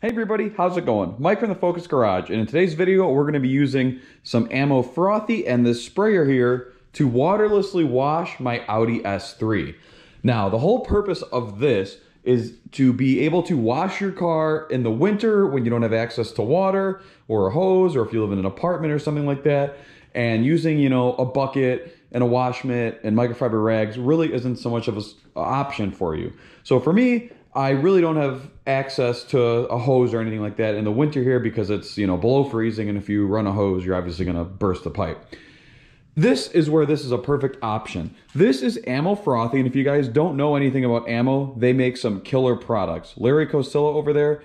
Hey everybody, how's it going? Mike from the Focus Garage, and in today's video we're going to be using some Ammo Frothe and this sprayer here to waterlessly wash my Audi S3. Now, the whole purpose of this is to be able to wash your car in the winter when you don't have access to water or a hose, or if you live in an apartment or something like that, and using, a bucket and a wash mitt and microfiber rags really isn't so much of an option for you. So for me, I really don't have access to a hose or anything like that in the winter here because it's, below freezing, and if you run a hose, you're obviously going to burst the pipe. This is where this is a perfect option. This is Ammo Frothe, and if you guys don't know anything about Ammo, they make some killer products. Larry Cosilla over there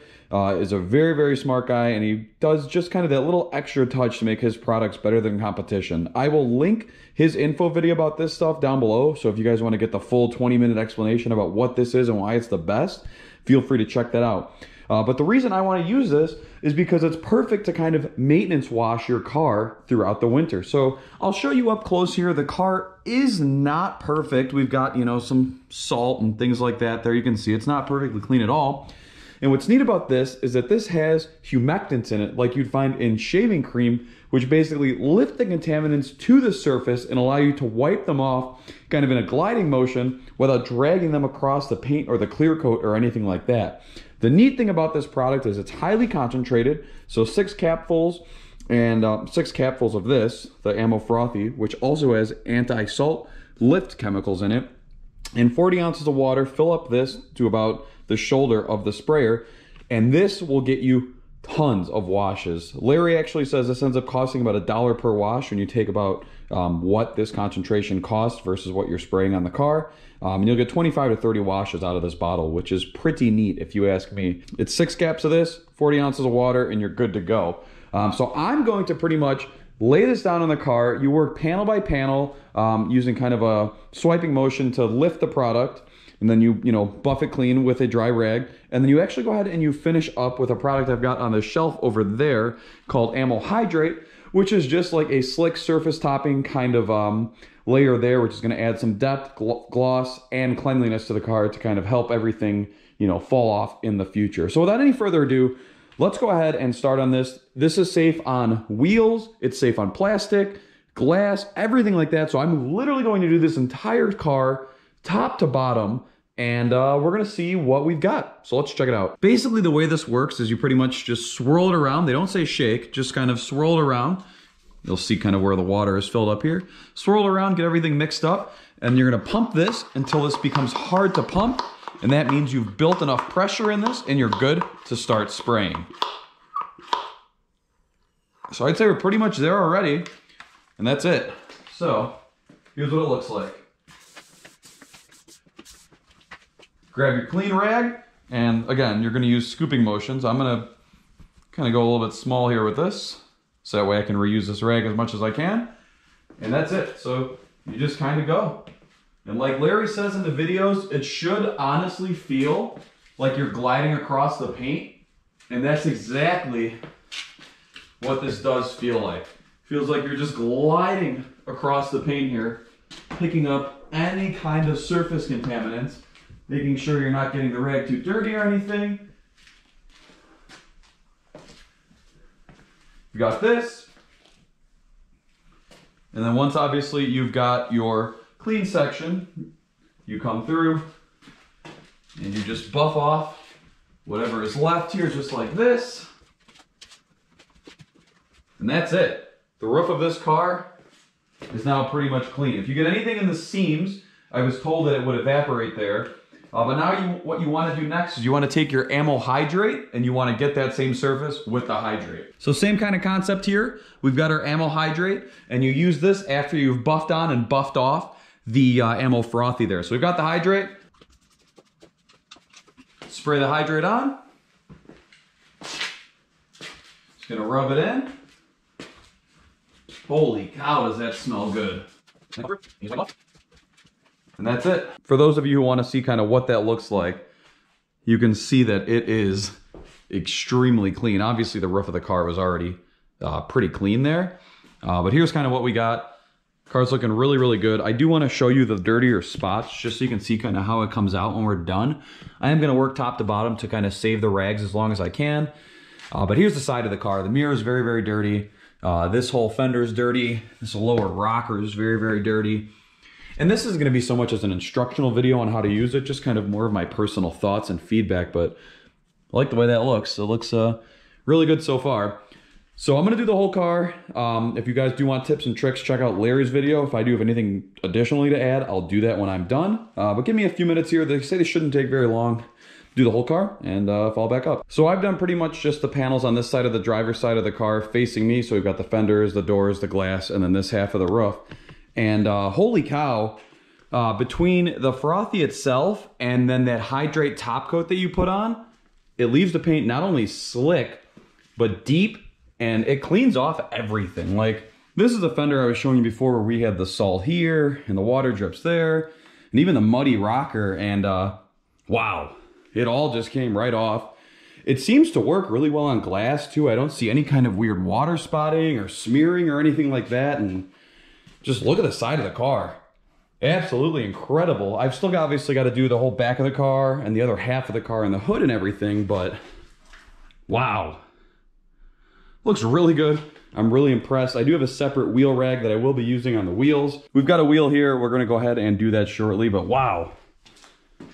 is a very, very smart guy, and he does just kind of that little extra touch to make his products better than competition. I will link his info video about this stuff down below, so if you guys want to get the full 20-minute explanation about what this is and why it's the best, feel free to check that out. But the reason I want to use this is because it's perfect to kind of maintenance wash your car throughout the winter. So I'll show you up close here. The car is not perfect. We've got, some salt and things like that there. You can see it's not perfectly clean at all. And what's neat about this is that this has humectants in it, like you'd find in shaving cream, which basically lift the contaminants to the surface and allow you to wipe them off kind of in a gliding motion without dragging them across the paint or the clear coat or anything like that. The neat thing about this product is it's highly concentrated, so 6 capfuls and 6 capfuls of this, the Ammo Frothe, which also has anti-salt lift chemicals in it, and 40 ounces of water. Fill up this to about the shoulder of the sprayer, and this will get you tons of washes. Larry actually says this ends up costing about $1 per wash when you take about what this concentration costs versus what you're spraying on the car. And you'll get 25 to 30 washes out of this bottle, which is pretty neat if you ask me. It's 6 caps of this, 40 ounces of water, and you're good to go. So I'm going to pretty much lay this down on the car. You work panel by panel using kind of a swiping motion to lift the product. And then you buff it clean with a dry rag. And then you actually go ahead and you finish up with a product I've got on the shelf over there called Ammo Hydrate, which is just like a slick surface topping kind of layer there, which is going to add some depth, gloss, and cleanliness to the car to kind of help everything, fall off in the future. So without any further ado, let's go ahead and start on this. This is safe on wheels. It's safe on plastic, glass, everything like that. So I'm literally going to do this entire car top to bottom, and we're gonna see what we've got. So let's check it out. Basically, the way this works is you pretty much just swirl it around. They don't say shake, just kind of swirl it around. You'll see kind of where the water is filled up here. Swirl it around, get everything mixed up, and you're gonna pump this until this becomes hard to pump, and that means you've built enough pressure in this and you're good to start spraying. So I'd say we're pretty much there already, and that's it. So here's what it looks like. Grab your clean rag, and again, you're going to use scooping motions. I'm going to kind of go a little bit small here with this, so that way I can reuse this rag as much as I can. And that's it. So you just kind of go. And like Larry says in the videos, it should honestly feel like you're gliding across the paint. And that's exactly what this does feel like. Feels like you're just gliding across the paint here, picking up any kind of surface contaminants, making sure you're not getting the rag too dirty or anything. You got this. And then once obviously you've got your clean section, you come through and you just buff off whatever is left here just like this. And that's it. The roof of this car is now pretty much clean. If you get anything in the seams, I was told that it would evaporate there. But now what you want to do next is you want to take your Ammo Hydrate and you want to get that same surface with the Hydrate. So same kind of concept here. We've got our Ammo Hydrate, and you use this after you've buffed on and buffed off the Ammo Frothe there. So we've got the Hydrate. Spray the Hydrate on. Just gonna rub it in. Holy cow, does that smell good. And that's it. For those of you who want to see kind of what that looks like, you can see that it is extremely clean. Obviously the roof of the car was already pretty clean there. But here's kind of what we got. Car's looking really, really good. I do want to show you the dirtier spots just so you can see kind of how it comes out when we're done. I am going to work top to bottom to kind of save the rags as long as I can. But here's the side of the car. The mirror is very, very dirty. This whole fender is dirty. This lower rocker is very, very dirty. And this is going to be so much as an instructional video on how to use it, just kind of more of my personal thoughts and feedback. But I like the way that looks. It looks really good so far. So I'm going to do the whole car. If you guys do want tips and tricks, check out Larry's video. If I do have anything additionally to add, I'll do that when I'm done. But give me a few minutes here. They say they shouldn't take very long. Do the whole car and fall back up. So I've done pretty much just the panels on this side of the driver's side of the car facing me. So we've got the fenders, the doors, the glass, and then this half of the roof. And holy cow, between the Frothe itself and then that hydrate top coat that you put on, it leaves the paint not only slick, but deep. And it cleans off everything. Like, this is the fender I was showing you before where we had the salt here and the water drips there and even the muddy rocker. And wow, it all just came right off. It seems to work really well on glass too. I don't see any kind of weird water spotting or smearing or anything like that. And just look at the side of the car. Absolutely incredible. I've still obviously got to do the whole back of the car and the other half of the car and the hood and everything, but wow. Looks really good. I'm really impressed. I do have a separate wheel rag that I will be using on the wheels. We've got a wheel here. We're gonna go ahead and do that shortly, but wow.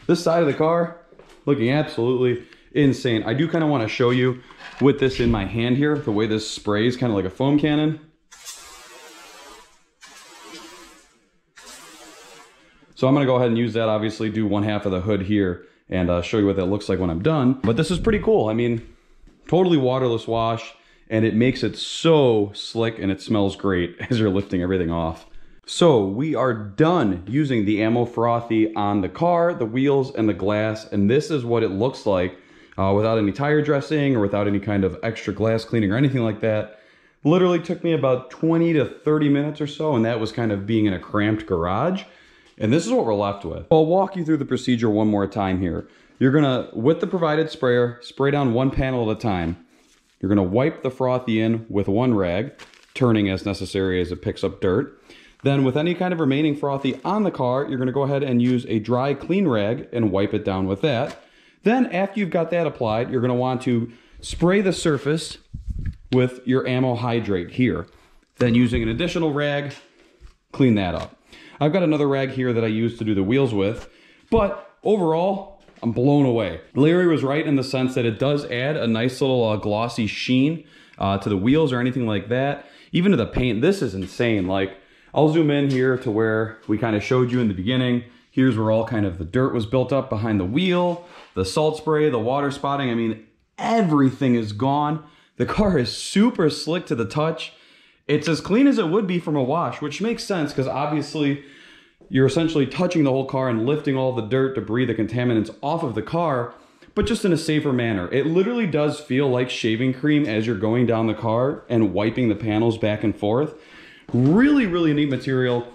This side of the car, looking absolutely insane. I do kind of want to show you with this in my hand here, the way this sprays kind of like a foam cannon. So I'm gonna go ahead and use that, obviously do one half of the hood here and show you what that looks like when I'm done. But this is pretty cool. I mean, totally waterless wash. And it makes it so slick and it smells great as you're lifting everything off. So we are done using the Ammo Frothe on the car, the wheels, and the glass. And this is what it looks like without any tire dressing or without any kind of extra glass cleaning or anything like that. Literally took me about 20 to 30 minutes or so, and that was kind of being in a cramped garage. And this is what we're left with. I'll walk you through the procedure one more time here. You're gonna, with the provided sprayer, spray down one panel at a time. You're gonna wipe the Frothe in with one rag, turning as necessary as it picks up dirt. Then with any kind of remaining Frothe on the car, you're gonna go ahead and use a dry, clean rag and wipe it down with that. Then after you've got that applied, you're gonna want to spray the surface with your ammo hydrate here. Then using an additional rag, clean that up. I've got another rag here that I use to do the wheels with, but overall, I'm blown away. Larry was right in the sense that it does add a nice little glossy sheen to the wheels or anything like that. Even to the paint, this is insane. Like, I'll zoom in here to where we kind of showed you in the beginning. Here's where all kind of the dirt was built up behind the wheel, the salt spray, the water spotting. I mean, everything is gone. The car is super slick to the touch. It's as clean as it would be from a wash, which makes sense because obviously you're essentially touching the whole car and lifting all the dirt, debris, the contaminants off of the car, but just in a safer manner. It literally does feel like shaving cream as you're going down the car and wiping the panels back and forth. Really, really neat material.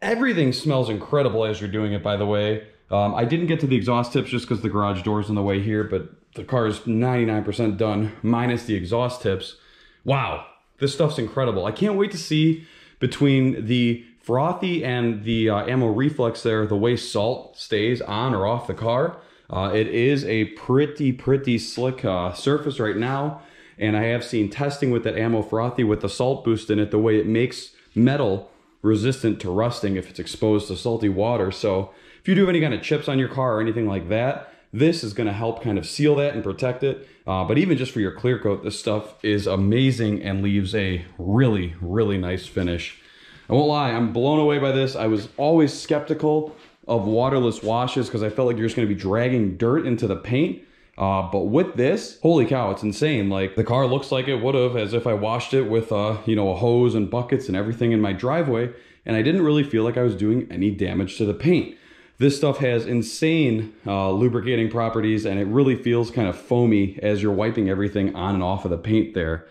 Everything smells incredible as you're doing it, by the way. I didn't get to the exhaust tips just because the garage door's in the way here, but the car is 99% done, minus the exhaust tips. Wow, this stuff's incredible. I can't wait to see between the Frothe and the ammo reflex there, the way salt stays on or off the car. It is a pretty slick surface right now. And I have seen testing with that Ammo Frothe with the salt boost in it, the way it makes metal resistant to rusting if it's exposed to salty water. So if you do have any kind of chips on your car or anything like that, this is gonna help kind of seal that and protect it. But even just for your clear coat, this stuff is amazing and leaves a really, really nice finish. I won't lie, I'm blown away by this. I was always skeptical of waterless washes because I felt like you're just gonna be dragging dirt into the paint. But with this, holy cow, it's insane. Like, the car looks like it would have as if I washed it with, you know, a hose and buckets and everything in my driveway. And I didn't really feel like I was doing any damage to the paint. This stuff has insane lubricating properties, and it really feels kind of foamy as you're wiping everything on and off of the paint there.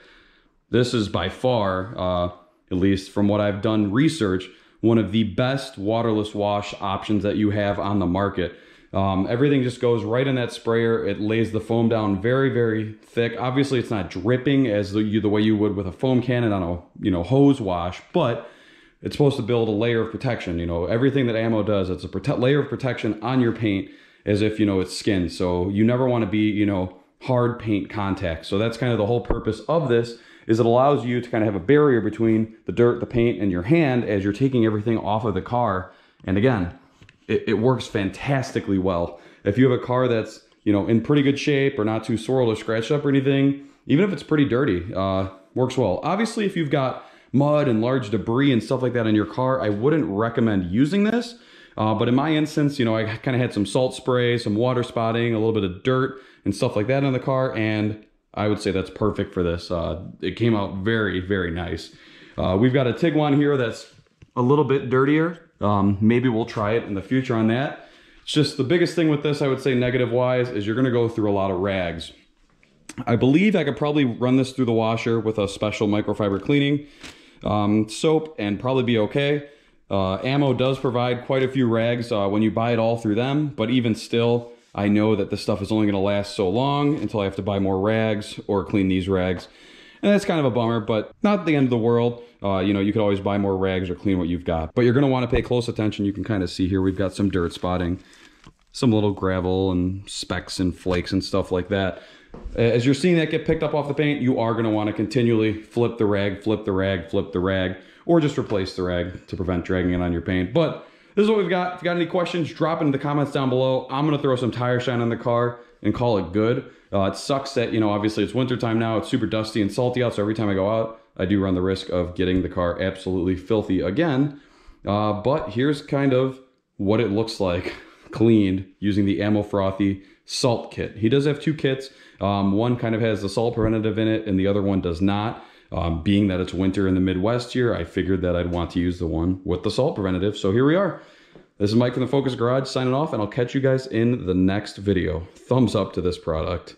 This is by far, at least from what I've done research, one of the best waterless wash options that you have on the market. Everything just goes right in that sprayer. It lays the foam down very, very thick. Obviously, it's not dripping as the way you would with a foam cannon on a hose wash, but it's supposed to build a layer of protection. You know, everything that ammo does, it's a layer of protection on your paint as if, you know, it's skin. So you never want to be, you know, hard paint contact. So that's kind of the whole purpose of this, is it allows you to kind of have a barrier between the dirt, the paint, and your hand as you're taking everything off of the car. And again, it works fantastically well. If you have a car that's, you know, in pretty good shape or not too soiled or scratched up or anything, even if it's pretty dirty, works well. Obviously, if you've got mud and large debris and stuff like that in your car, I wouldn't recommend using this. But in my instance, you know, I kind of had some salt spray, some water spotting, a little bit of dirt and stuff like that in the car, and I would say that's perfect for this. It came out very, very nice. We've got a Tiguan here that's a little bit dirtier. Maybe we'll try it in the future on that. It's just the biggest thing with this, I would say negative-wise, is you're gonna go through a lot of rags. I believe I could probably run this through the washer with a special microfiber cleaning soap and probably be okay. Ammo does provide quite a few rags when you buy it all through them, but even still, I know that this stuff is only going to last so long until I have to buy more rags or clean these rags. And that's kind of a bummer, but not the end of the world. You know, you could always buy more rags or clean what you've got. But you're going to want to pay close attention. You can kind of see here we've got some dirt spotting, some little gravel and specks and flakes and stuff like that. As you're seeing that get picked up off the paint, you are going to want to continually flip the rag, flip the rag, flip the rag, or just replace the rag to prevent dragging it on your paint. But this is what we've got. If you got any questions, drop it in the comments down below. I'm going to throw some tire shine on the car and call it good. It sucks that, you know, obviously it's winter time now. It's super dusty and salty out, so every time I go out, I do run the risk of getting the car absolutely filthy again. But here's kind of what it looks like cleaned using the Ammo Frothe salt kit. He does have two kits. One kind of has the salt preventative in it and the other one does not. Being that it's winter in the Midwest here, I figured that I'd want to use the one with the salt preventative. So here we are. This is Mike from the Focus Garage signing off, and I'll catch you guys in the next video. Thumbs up to this product.